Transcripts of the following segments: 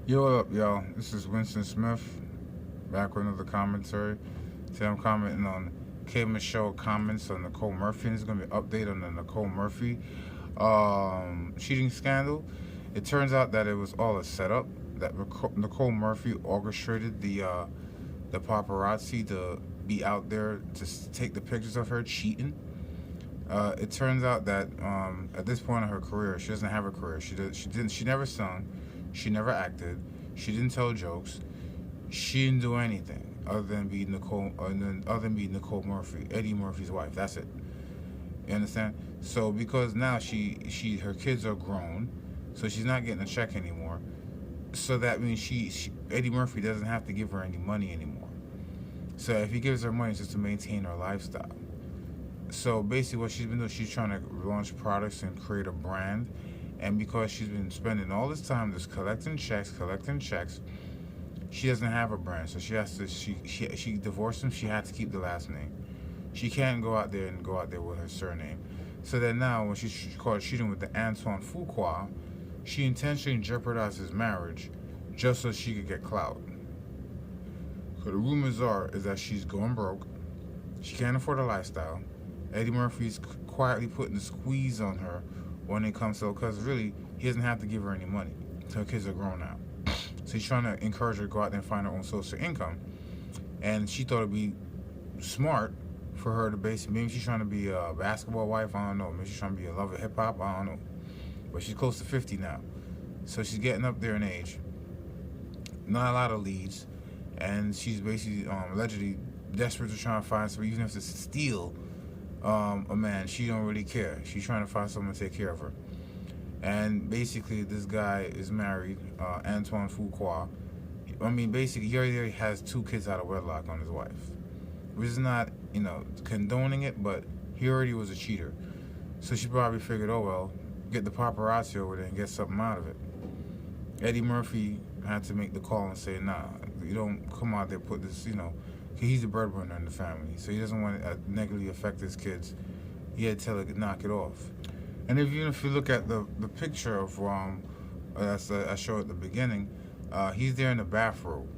Yo, what up, y'all? This is Winston Smith, back with another commentary. Today I'm commenting on Michelle comments on Nicole Murphy. And there's going to be an update on the Nicole Murphy cheating scandal. It turns out that it was all a setup, that Nicole Murphy orchestrated the paparazzi to be out there to take the pictures of her cheating. It turns out that at this point in her career, she doesn't have a career. She never sung, she never acted, she didn't tell jokes, she didn't do anything other than be Nicole Murphy, Eddie Murphy's wife. That's it. You understand? So because now she her kids are grown, so she's not getting a check anymore. So that means she Eddie Murphy doesn't have to give her any money anymore. So if he gives her money, it's just to maintain her lifestyle. So basically, what she's been doing, she's trying to launch products and create a brand. And because she's been spending all this time just collecting checks, she doesn't have a brand. So she has to. She divorced him. She had to keep the last name. She can't go out there with her surname. So then now, when she's caught cheating with the Antoine Fuqua, she intentionally jeopardized his marriage just so she could get clout. So the rumors is that she's going broke. She can't afford a lifestyle. Eddie Murphy's quietly putting the squeeze on her when it comes to, because really, he doesn't have to give her any money. Her kids are grown now. So he's trying to encourage her to go out there and find her own source of income. And she thought it'd be smart for her to basically, maybe she's trying to be a basketball wife, I don't know. Maybe she's trying to be a lover of hip hop, I don't know. But she's close to 50 now. So she's getting up there in age. Not a lot of leads. And she's basically allegedly desperate to try and find somebody, even if it's to steal a man. She don't really care. She's trying to find someone to take care of her. And basically, this guy is married, Antoine Fuqua. I mean, basically, he already has 2 kids out of wedlock on his wife. Which is not, condoning it, but he already was a cheater. So she probably figured, oh well, get the paparazzi over there and get something out of it. Eddie Murphy had to make the call and say, nah, you don't come out there put this, he's the breadwinner in the family, so he doesn't want to negatively affect his kids. He had to tell her to knock it off. And even if you look at the picture of I showed at the beginning, he's there in the bathrobe.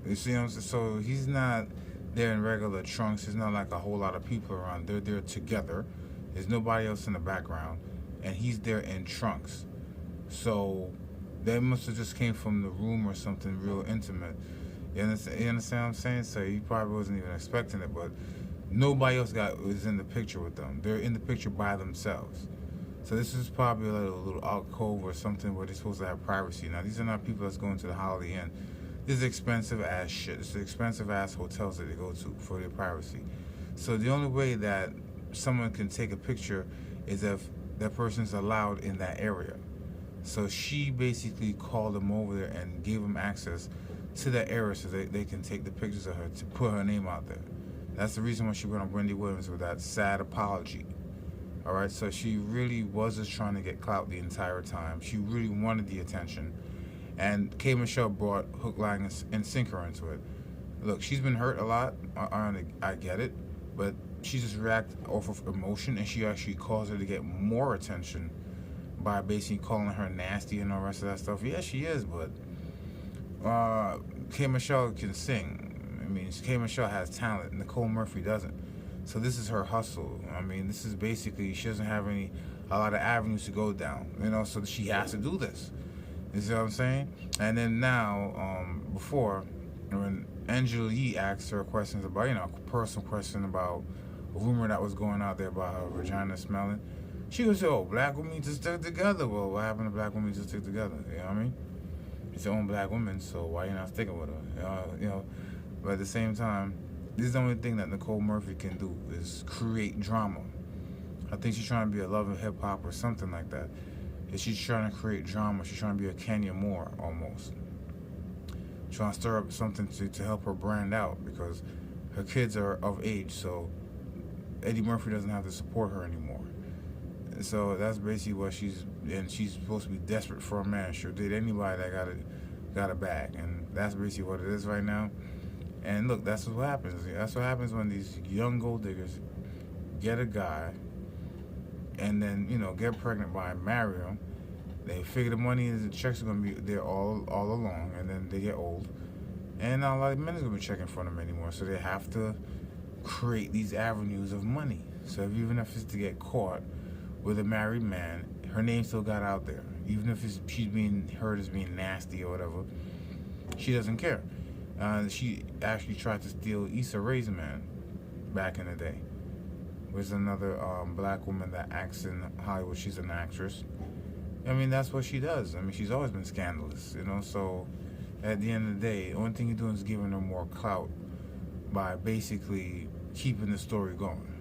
You see what I'm saying? So he's not there in regular trunks. There's not like a whole lot of people around. They're there together. There's nobody else in the background, and he's there in trunks. So they must have just came from the room or something real intimate. You understand what I'm saying? So he probably wasn't even expecting it, but nobody else was in the picture with them. They're in the picture by themselves. So this is probably a little alcove or something where they're supposed to have privacy. Now, these are not people that's going to the Holiday Inn. This is expensive ass shit. It's the expensive ass hotels that they go to for their privacy. So the only way that someone can take a picture is if that person's allowed in that area. So she basically called them over there and gave them access to that area so they can take the pictures of her to put her name out there. That's the reason why she went on Wendy Williams with that sad apology. Alright, so she really was just trying to get clout the entire time. She really wanted the attention. And Michelle brought hook, line, and sinker into it. Look, she's been hurt a lot. I get it. But she just reacted off of emotion, and she actually caused her to get more attention by basically calling her nasty and all the rest of that stuff. Yeah, she is, but Michelle can sing. I mean, Michelle has talent. Nicole Murphy doesn't. So this is her hustle. I mean, this is basically, she doesn't have a lot of avenues to go down, so she has to do this. You see what I'm saying? And then now, before, when Angela Yee asked her questions about, personal question about a rumor that was going out there about her vagina smelling, she goes, oh, black women need to stick together. Well, what happened to black women to stick together? You know what I mean? It's your own black woman, so why you not sticking with her? But at the same time, this is the only thing that Nicole Murphy can do, is create drama. I think she's trying to be a love of hip-hop or something like that. She's trying to create drama. She's trying to be a Kenya Moore, almost. Trying to stir up something to help her brand out, because her kids are of age, so Eddie Murphy doesn't have to support her anymore. So that's basically what she's supposed to be desperate for a man. She'll date anybody that got a bag, and that's basically what it is right now. And look, that's what happens. That's what happens when these young gold diggers get a guy and then, get pregnant by him, marry him, They figure the money and the checks are gonna be there all along, and then they get old, and not a lot of men is gonna be checking for them anymore. So they have to create these avenues of money. So even if it's to get caught with a married man, her name still got out there. Even if she's being heard as being nasty or whatever, she doesn't care. She actually tried to steal Issa Rae's man back in the day. There's another black woman that acts in Hollywood. She's an actress. I mean, that's what she does. I mean, she's always been scandalous, you know. So at the end of the day, the only thing you're doing is giving her more clout by basically keeping the story going.